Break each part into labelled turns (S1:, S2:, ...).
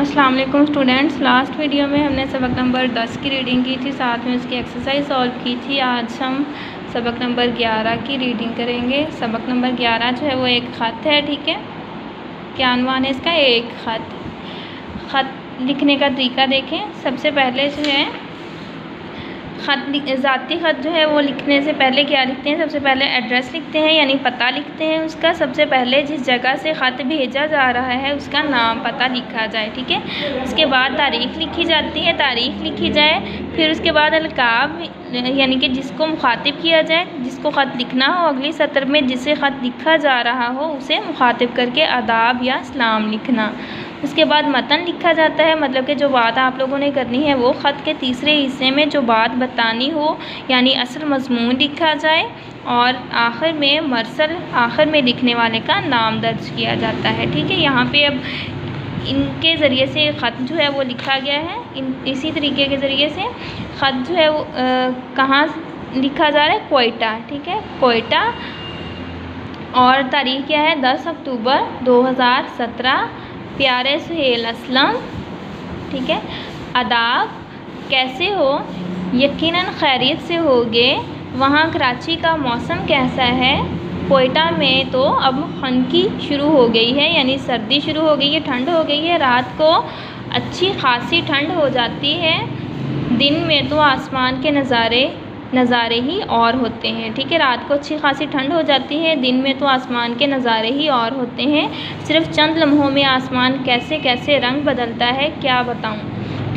S1: अस्सलाम वालेकुम students. Last video में हमने सबक नंबर 10 की रीडिंग की थी, साथ में उसकी एक्सरसाइज सॉल्व की थी। आज हम सबक नंबर 11 की रीडिंग करेंगे। सबक नंबर 11 जो है वो एक ख़त है, ठीक है। क्या अनुमान है इसका? एक ख़त लिखने का तरीका देखें। सबसे पहले जो है ज़ाती ख़त जो है वो लिखने से पहले क्या लिखते हैं? सबसे पहले एड्रेस लिखते हैं, यानी पता लिखते हैं उसका। सबसे पहले जिस जगह से ख़त भेजा जा रहा है उसका नाम पता लिखा जाए, ठीक है। उसके बाद तारीख़ लिखी जाती है, तारीख़ लिखी जाए। फिर उसके बाद अलकाब, यानी कि जिसको मुखातिब किया जाए, जिसको ख़त लिखना हो, अगली सत्र में जिसे ख़त लिखा जा रहा हो उसे मुखातिब करके आदाब या सलाम लिखना। उसके बाद मतन लिखा जाता है, मतलब कि जो बात आप लोगों ने करनी है वो ख़त के तीसरे हिस्से में जो बात बतानी हो यानी असल मज़मून लिखा जाए। और आखिर में मरसल, आखिर में लिखने वाले का नाम दर्ज किया जाता है, ठीक है। यहाँ पे अब इनके ज़रिए से ख़त जो है वो लिखा गया है। इसी तरीके के ज़रिए से ख़त जो है वो कहाँ लिखा जा रहा है? कोयटा, ठीक है, कोयटा। और तारीख़ क्या है? 10 अक्टूबर 2017। प्यारे सुहेल असलम, ठीक है। आदाब, कैसे हो? यकीनन खैरियत से होगे। वहाँ कराची का मौसम कैसा है? कोयटा में तो अब खनकी शुरू हो गई है, यानी सर्दी शुरू हो गई है, ठंड हो गई है। रात को अच्छी खासी ठंड हो जाती है। दिन में तो आसमान के नज़ारे ही और होते हैं, ठीक है। रात को अच्छी खासी ठंड हो जाती है, दिन में तो आसमान के नज़ारे ही और होते हैं। सिर्फ चंद लम्हों में आसमान कैसे कैसे रंग बदलता है क्या बताऊं,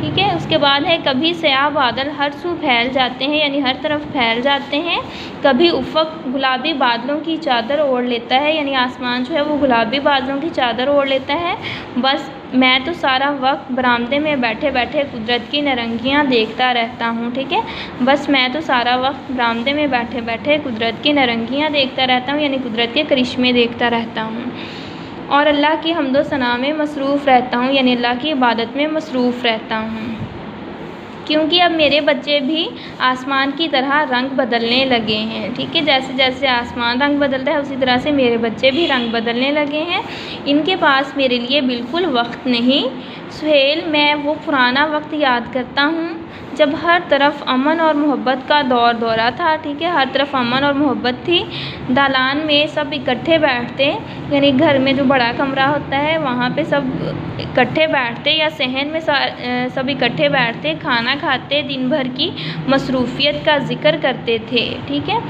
S1: ठीक है। उसके बाद है कभी स्याह बादल हर सू फैल जाते हैं, यानी हर तरफ फैल जाते हैं। कभी उफ़क़ गुलाबी बादलों की चादर ओढ़ लेता है, यानी आसमान जो है वो गुलाबी बादलों की चादर ओढ़ लेता है। बस मैं तो सारा वक्त बरामदे में बैठे बैठे कुदरत की नारंगियाँ देखता रहता हूँ, ठीक है। बस मैं तो सारा वक्त बरामदे में बैठे बैठे कुदरत की नारंगियाँ देखता रहता हूँ, यानी कुदरत के करिश्मे देखता रहता हूँ। और अल्लाह की हम्दो सना में मसरूफ़ रहता हूँ, यानी अल्लाह की इबादत में मसरूफ़ रहता हूँ। क्योंकि अब मेरे बच्चे भी आसमान की तरह रंग बदलने लगे हैं, ठीक है। जैसे जैसे आसमान रंग बदलता है उसी तरह से मेरे बच्चे भी रंग बदलने लगे हैं। इनके पास मेरे लिए बिल्कुल वक्त नहीं। सुहेल, मैं वो पुराना वक्त याद करता हूँ जब हर तरफ अमन और मोहब्बत का दौरा था, ठीक है। हर तरफ अमन और मोहब्बत थी। दालान में सब इकट्ठे बैठते, यानी घर में जो बड़ा कमरा होता है वहाँ पे सब इकट्ठे बैठते, या सहन में सब इकट्ठे बैठते, खाना खाते, दिन भर की मसरूफ़ियत का ज़िक्र करते थे, ठीक है।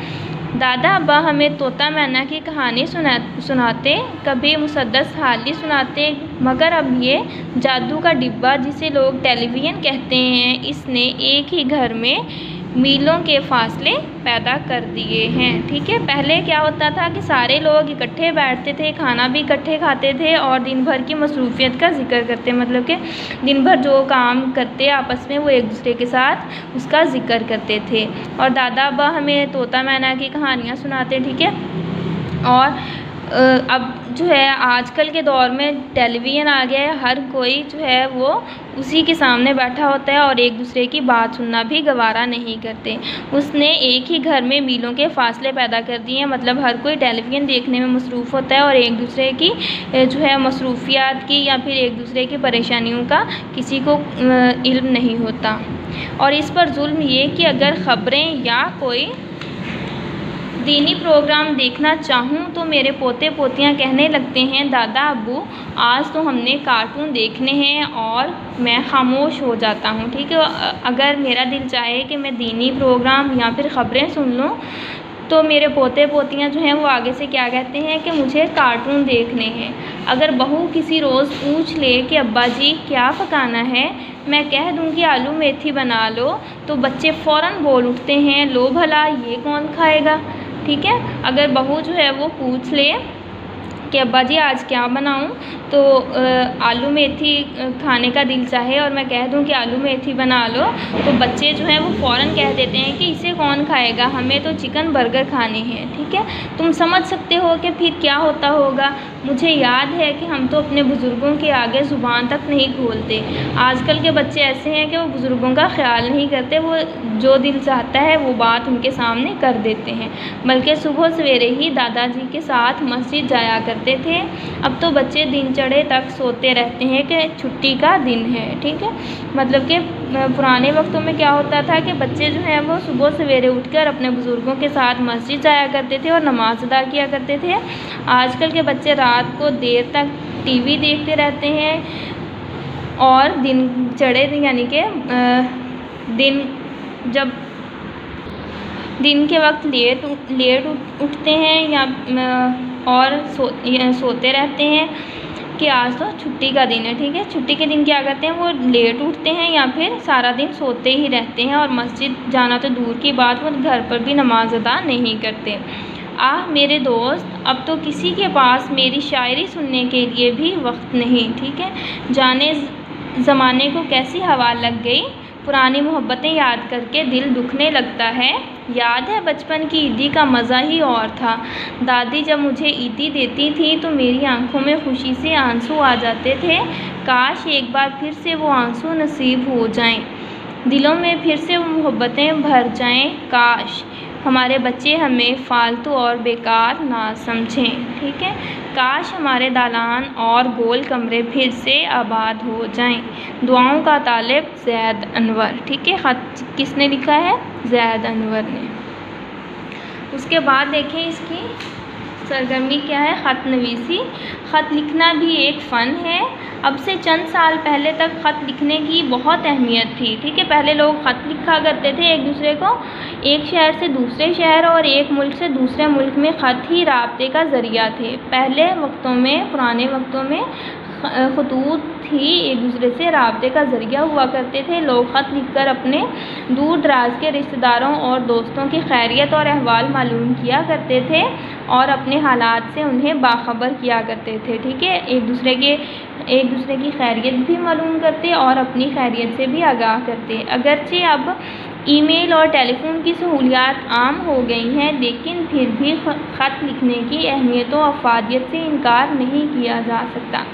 S1: दादा अब्बा हमें तोता मैना की कहानी सुनाते, कभी मुसद्दस हाली सुनाते, मगर अब ये जादू का डिब्बा जिसे लोग टेलीविज़न कहते हैं, इसने एक ही घर में मीलों के फासले पैदा कर दिए हैं, ठीक है। पहले क्या होता था कि सारे लोग इकट्ठे बैठते थे, खाना भी इकट्ठे खाते थे और दिन भर की मसरूफ़ियत का ज़िक्र करते, मतलब कि दिन भर जो काम करते आपस में वो एक दूसरे के साथ उसका ज़िक्र करते थे। और दादा अब्बा हमें तोता मैना की कहानियाँ सुनाते, ठीक है। और अब जो है आजकल के दौर में टेलीविज़न आ गया है, हर कोई जो है वो उसी के सामने बैठा होता है और एक दूसरे की बात सुनना भी गवारा नहीं करते। उसने एक ही घर में मीलों के फासले पैदा कर दिए हैं, मतलब हर कोई टेलीविज़न देखने में मसरूफ़ होता है और एक दूसरे की जो है मसरूफियात की या फिर एक दूसरे की परेशानियों का किसी को इल्म नहीं होता। और इस पर जुल्म ये कि अगर ख़बरें या कोई दीनी प्रोग्राम देखना चाहूँ तो मेरे पोते पोतियाँ कहने लगते हैं, दादा अब्बू आज तो हमने कार्टून देखने हैं, और मैं खामोश हो जाता हूँ, ठीक है। अगर मेरा दिल चाहे कि मैं दीनी प्रोग्राम या फिर ख़बरें सुन लूँ तो मेरे पोते पोतियाँ जो हैं वो आगे से क्या कहते हैं कि मुझे कार्टून देखने हैं। अगर बहू किसी रोज़ पूछ ले कि अब्बा जी क्या पकाना है, मैं कह दूँ कि आलू मेथी बना लो, तो बच्चे फ़ौरन बोल उठते हैं, लो भला ये कौन खाएगा, ठीक है। अगर बहू जो है वो पूछ ले कि अब्बा जी आज क्या बनाऊं, तो आलू मेथी खाने का दिल चाहे और मैं कह दूं कि आलू मेथी बना लो, तो बच्चे जो हैं वो फ़ौरन कह देते हैं कि इसे कौन खाएगा, हमें तो चिकन बर्गर खाने हैं, ठीक है। तुम समझ सकते हो कि फिर क्या होता होगा। मुझे याद है कि हम तो अपने बुज़ुर्गों के आगे ज़ुबान तक नहीं खोलते। आजकल के बच्चे ऐसे हैं कि वो बुज़ुर्गों का ख़्याल नहीं करते, वो जो दिल चाहता है वो बात उनके सामने कर देते हैं। बल्कि सुबह सवेरे ही दादाजी के साथ मस्जिद जाया करते थे। अब तो बच्चे दिन चढ़े तक सोते रहते हैं कि छुट्टी का दिन है, ठीक है। मतलब कि पुराने वक्तों में क्या होता था कि बच्चे जो हैं वो सुबह सवेरे उठकर अपने बुज़ुर्गों के साथ मस्जिद जाया करते थे और नमाज़ अदा किया करते थे। आजकल के बच्चे रात को देर तक टीवी देखते रहते हैं और दिन चढ़े यानी कि जब दिन के वक्त लेट उठते हैं या और सोते रहते हैं कि आज तो छुट्टी का दिन है, ठीक है। छुट्टी के दिन क्या करते हैं, वो लेट उठते हैं या फिर सारा दिन सोते ही रहते हैं और मस्जिद जाना तो दूर की बात, वो घर पर भी नमाज अदा नहीं करते। मेरे दोस्त, अब तो किसी के पास मेरी शायरी सुनने के लिए भी वक्त नहीं, ठीक है। जाने ज़माने को कैसी हवा लग गई, पुरानी मोहब्बतें याद करके दिल दुखने लगता है। याद है बचपन की ईदी का मज़ा ही और था। दादी जब मुझे ईदी देती थी तो मेरी आंखों में खुशी से आंसू आ जाते थे। काश एक बार फिर से वो आंसू नसीब हो जाएं, दिलों में फिर से वो मोहब्बतें भर जाएं। काश हमारे बच्चे हमें फालतू और बेकार ना समझें, ठीक है। काश हमारे दालान और गोल कमरे फिर से आबाद हो जाएं। दुआओं का तालिब ज़ैद अनवर, ठीक है। ख़त किसने लिखा है, ज़ैद अनवर ने। उसके बाद देखें इसकी सरगर्मी क्या है, ख़त नवीसी। ख़त लिखना भी एक फ़न है। अब से चंद साल पहले तक ख़त लिखने की बहुत अहमियत थी, ठीक है। पहले लोग ख़त लिखा करते थे एक दूसरे को, एक शहर से दूसरे शहर और एक मुल्क से दूसरे मुल्क में ख़त ही राब्ते का ज़रिया थे। पहले वक्तों में, पुराने वक्तों में खतूत ही एक दूसरे से राब्ते का ज़रिया हुआ करते थे। लोग ख़त लिखकर अपने दूर दराज के रिश्तेदारों और दोस्तों की खैरियत और अहवाल मालूम किया करते थे और अपने हालात से उन्हें बाखबर किया करते थे, ठीक है। एक दूसरे की खैरियत भी मालूम करते और अपनी खैरियत से भी आगाह करते। अगरचे अब ईमेल और टेलीफोन की सहूलियात आम हो गई हैं, लेकिन फिर भी ख़त लिखने की अहमियत और अफादियत से इनकार नहीं किया जा सकता।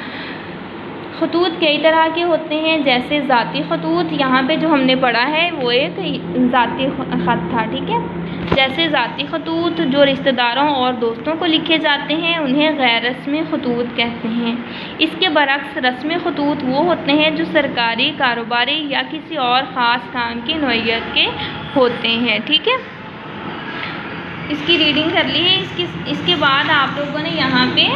S1: खतूत कई तरह के होते हैं, जैसे ज़ाती खतूत। यहाँ पे जो हमने पढ़ा है वो एक ज़ाती ख़त था, ठीक है। जैसे ज़ाती खतूत जो रिश्तेदारों और दोस्तों को लिखे जाते हैं उन्हें गैर रस्मी खतूत कहते हैं। इसके बरक्स रस्मी खतूत वो होते हैं जो सरकारी, कारोबारी या किसी और ख़ास काम की नौइयत के होते हैं, ठीक है। इसकी रीडिंग कर ली है। इसके बाद आप लोगों ने यहाँ पे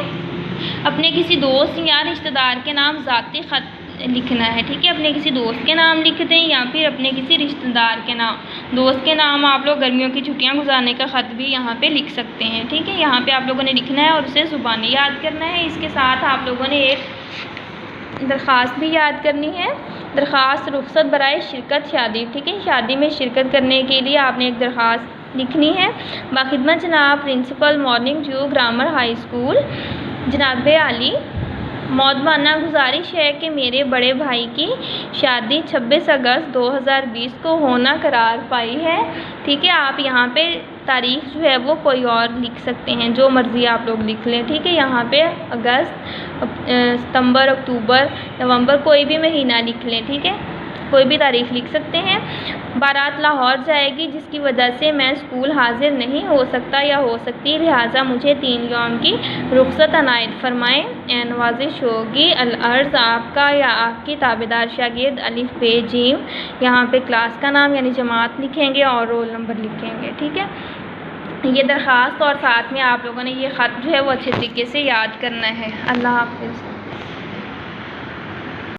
S1: अपने किसी दोस्त या रिश्तेदार के नाम ज़ाती ख़त लिखना है, ठीक है। अपने किसी दोस्त के नाम लिख दें या फिर अपने किसी रिश्तेदार के नाम। दोस्त के नाम आप लोग गर्मियों की छुट्टियां गुजारने का ख़त भी यहाँ पे लिख सकते हैं, ठीक है। यहाँ पे आप लोगों ने लिखना है और उसे ज़ुबानी याद करना है। इसके साथ आप लोगों ने एक दरख्वास्त भी याद करनी है। दरख्वास्त रुख्सत बराए शिरकत शादी, ठीक है। शादी में शिरकत करने के लिए आपने एक दरख्वास्त लिखनी है। बाखिदमत जनाब principal Morning View Grammar High School, जनाब आली, मौदबाना गुजारिश है कि मेरे बड़े भाई की शादी 26 अगस्त 2020 को होना करार पाई है, ठीक है। आप यहाँ पे तारीख़ जो है वो कोई और लिख सकते हैं, जो मर्ज़ी आप लोग लिख लें, ठीक है। यहाँ पे अगस्त, सितंबर, अक्टूबर, नवंबर कोई भी महीना लिख लें, ठीक है। कोई भी तारीख़ लिख सकते हैं। बारात लाहौर जाएगी जिसकी वजह से मैं स्कूल हाजिर नहीं हो सकता या हो सकती, लिहाजा मुझे 3 यौम की रुख्सत अनायत फरमाएँ। नवाजिश होगी। अर्ज़ आपका या आपकी ताबेदार शागिर्द अलिफ बे जीम। यहाँ पे क्लास का नाम यानी जमात लिखेंगे और रोल नंबर लिखेंगे, ठीक है। ये दरख्वास्त और साथ में आप लोगों ने ये ख़त जो है वो अच्छे तरीके से याद करना है। अल्लाह हाफ़िज़।